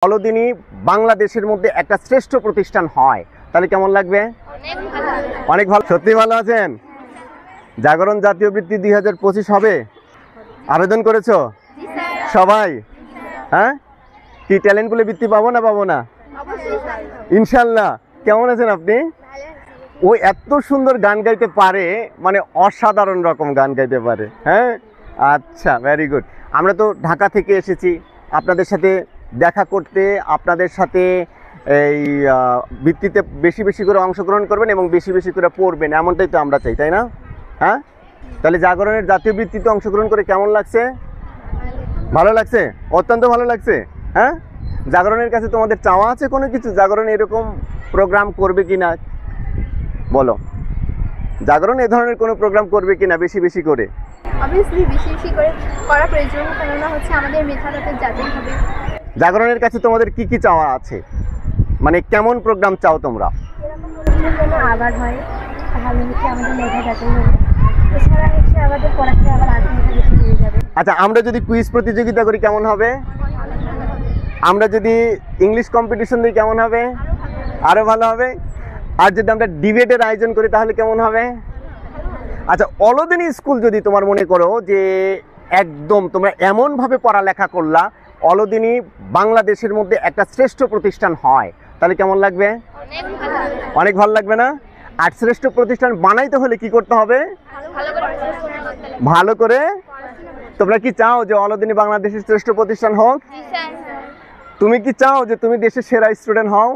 অলদিনী বাংলাদেশের মধ্যে একটা শ্রেষ্ঠ প্রতিষ্ঠান হয় তাহলে কেমন লাগবে? অনেক ভালো। সত্যি ভালো আছেন? জাগরণ জাতীয় বৃত্তি 2025 হবে, আবেদন করেছো সবাই? হ্যাঁ, কি ট্যালেন্ট বলে বৃত্তি পাবো না? ইনশাল্লাহ। কেমন আছেন আপনি? ও এত সুন্দর গান গাইতে পারে, মানে অসাধারণ রকম গান গাইতে পারে। হ্যাঁ, আচ্ছা, ভেরি গুড। আমরা তো ঢাকা থেকে এসেছি আপনাদের সাথে দেখা করতে, আপনাদের সাথে এই বৃত্তিতে বেশি বেশি করে অংশগ্রহণ করবেন এবং বেশি বেশি করে পড়বেন, এমনটাই তো আমরা চাই, তাই না? হ্যাঁ, তাহলে জাগরণের জাতীয় বৃত্তিতে অংশগ্রহণ করে কেমন লাগছে? ভালো লাগছে, অত্যন্ত ভালো লাগছে। হ্যাঁ, জাগরণের কাছে তোমাদের চাওয়া আছে কোনো কিছু? জাগরণ এরকম প্রোগ্রাম করবে কি না বলো? জাগরণ এ ধরনের কোনো প্রোগ্রাম করবে কি না বেশি বেশি করে? অবভিয়াসলি বেশি বেশি করে করা প্রয়োজন, কেননা হচ্ছে আমাদের মেধাটাতে যাতেই হবে। জাগরণের কাছে তোমাদের কি কি চাওয়া আছে, মানে কেমন প্রোগ্রাম চাও তোমরা? যেন আবার হয়, তাহলে হচ্ছে আমাদের মেধা যাতেই হবে। এছাড়া হচ্ছে আমাদের পড়াশোনা আবার আগে মেধা বেশি হয়ে যাবে। আচ্ছা, আমরা যদি কুইজ প্রতিযোগিতা করি কেমন হবে? আমরা যদি ইংলিশ কম্পিটিশন দিই কেমন হবে? আরো ভালো হবে। আর যদি আমরা ডিবেটের আয়োজন করি তাহলে কেমন হবে? আচ্ছা, অলদিনী স্কুল যদি তোমার মনে করো যে একদম তোমরা এমনভাবে পড়ালেখা করলা অলদিনী বাংলাদেশের মধ্যে একটা শ্রেষ্ঠ প্রতিষ্ঠান হয় তাহলে কেমন লাগবে? অনেক ভালো লাগবে না? আর শ্রেষ্ঠ প্রতিষ্ঠান বানাইতে হলে কি করতে হবে? ভালো করে। তোমরা কি চাও যে অলদিনী বাংলাদেশের শ্রেষ্ঠ প্রতিষ্ঠান হোক? তুমি কি চাও যে তুমি দেশের সেরা স্টুডেন্ট হও?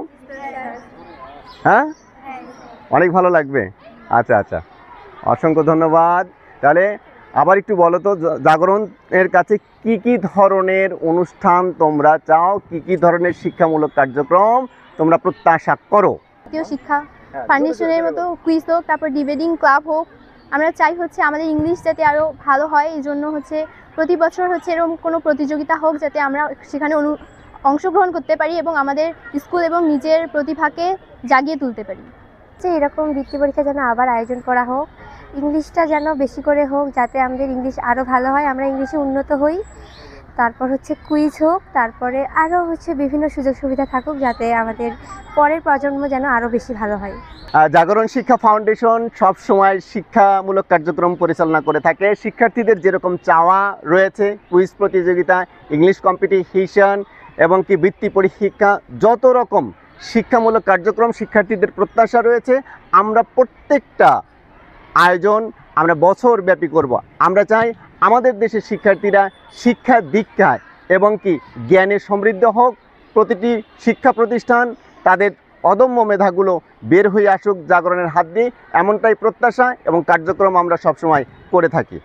হ্যাঁ, অনেক ভালো লাগবে। আচ্ছা আচ্ছা, অসংখ্য ধন্যবাদ। তাহলে আবার একটু বলো তো, জাগরণের কাছে কি কি ধরনের অনুষ্ঠান তোমরা চাও, কি কি ধরনের শিক্ষামূলক কার্যক্রম তোমরা প্রত্যাশা করো? জাতীয় শিক্ষা ফাউন্ডেশনের মতো কুইজ হোক, তারপর ডিবেটিং ক্লাব হোক। আমরা চাই হচ্ছে আমাদের ইংলিশ যাতে আরও ভালো হয়, এই জন্য হচ্ছে প্রতি বছর হচ্ছে এরকম কোনো প্রতিযোগিতা হোক যাতে আমরা সেখানে অংশগ্রহণ করতে পারি এবং আমাদের স্কুল এবং নিজের প্রতিভাকে জাগিয়ে তুলতে পারি। এরকম বৃত্তি পরীক্ষা যেন আবার আয়োজন করা হোক, ইংলিশটা যেন বেশি করে হোক যাতে আমাদের ইংলিশ আরও ভালো হয়, আমরা ইংলিশে উন্নত হই। তারপর হচ্ছে কুইজ হোক, তারপরে আরও হচ্ছে বিভিন্ন সুযোগ সুবিধা থাকুক যাতে আমাদের পরের প্রজন্ম যেন আরও বেশি ভালো হয়। জাগরণ শিক্ষা ফাউন্ডেশন সব সময় শিক্ষামূলক কার্যক্রম পরিচালনা করে থাকে। শিক্ষার্থীদের যেরকম চাওয়া রয়েছে, কুইজ প্রতিযোগিতা, ইংলিশ কম্পিটিশন এবং কি বৃত্তি পরীক্ষা, যত রকম শিক্ষামূলক কার্যক্রম শিক্ষার্থীদের প্রত্যাশা রয়েছে, আমরা প্রত্যেকটা আয়োজন আমরা বছর ব্যাপী করব। আমরা চাই আমাদের দেশের শিক্ষার্থীরা শিক্ষা দীক্ষায় এবং কি জ্ঞানে সমৃদ্ধ হোক, প্রতিটি শিক্ষা প্রতিষ্ঠান তাদের অদম্য মেধাগুলো বের হয়ে আসুক জাগরণের হাত দিয়ে, এমনটাই প্রত্যাশা এবং কার্যক্রম আমরা সবসময় করে থাকি।